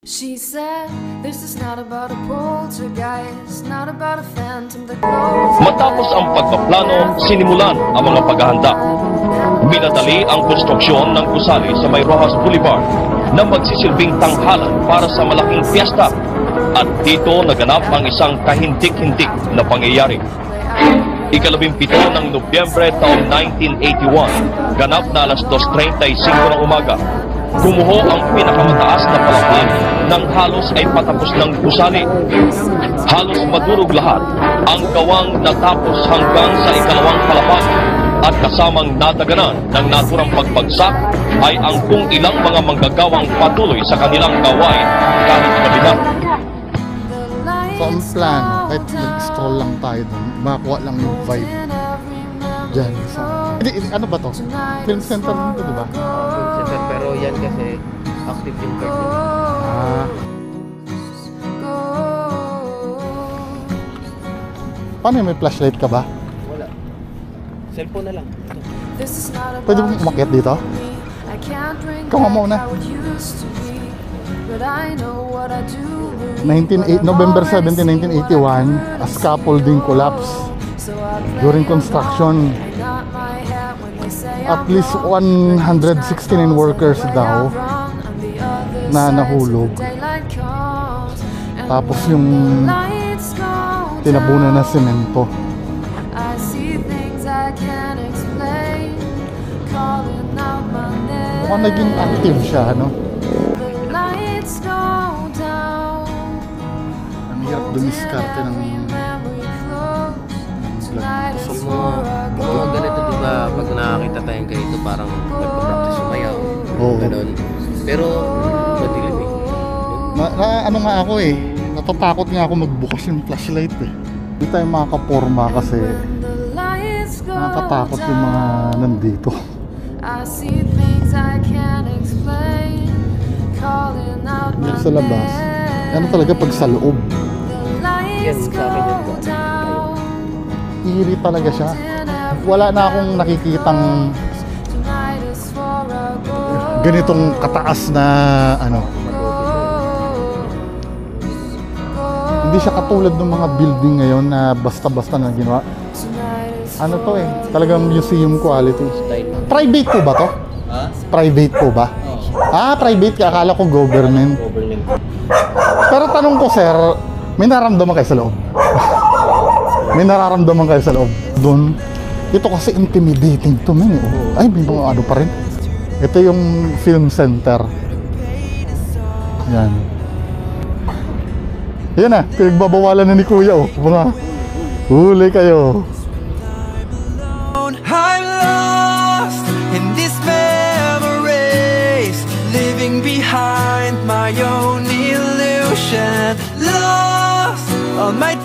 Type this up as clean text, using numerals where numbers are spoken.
She said, this is not about a poltergeist, not about a phantom that glows. Matapos ang pagpaplano, sinimulan ang mga paghahanda. Minadali ang konstruksyon ng gusali sa may Rojas Boulevard na magsisilbing tanghalan para sa malaking piyesta. At dito naganap ang isang kahindik-hindik na pangyayari. Ika-17 ng Nobyembre taong 1981, ganap na alas 2:35 ng umaga. Gumuho ang pinakamataas na palapag nang halos ay patapos ng gusali. Halos madurog lahat ang gawang natapos hanggang sa ikalawang palapag at kasamang nadaganan ng naturang pagbagsak ay ang kung ilang mga manggagawang patuloy sa kanilang gawain kahit gabi na. So ang plan, kahit nag-stroll lang tayo dun, makakuha lang yung vibe dyan sa... ano ba to? Film center nito, di ba? Film center, pero yan kasi active yung card nila. Paano yung may flashlight ka ba? Wala. Cellphone na lang. Pwede mong umakyat dito? Ikaw nga muna. 1908 November 17, 1981, a scaffolding collapse during construction. At least 169 workers daw na nahulog. Tapos yung tinabunan na semento. Mukhang naging active siya, no? Ang hirap dumiskarte ng Mga ganito, di ba, pag nakakita tayong ganito, parang nagpa-practice sumayaw. Oo. Ganun. Pero, madilim eh. Ano nga ako eh, natatakot nga ako magbukas yung flashlight eh. Hindi tayo makakaporma kasi nakakatakot yung mga nandito. Yung sa labas, ano talaga pag sa loob? Yan sa akin yun. Eerie talaga siya. Wala na akong nakikitang ganitong kataas na ano. Hindi siya katulad ng mga building ngayon na basta-basta na ginawa. Ano to eh, talagang museum quality. Private po ba to? Ha? Private po ba? Private ka. Akala ko government. Pero tanong ko sir, may nararamdaman kayo sa loob? May nararamdaman kayo sa loob? Doon, ito kasi intimidating to man eh. Ay, may mga ano pa rin. Ito yung film center. Yan. Yan na, pinagbabawalan na ni Kuya oh. Mga huli kayo. I'm lost in these memories, living behind my own illusion. Lost on my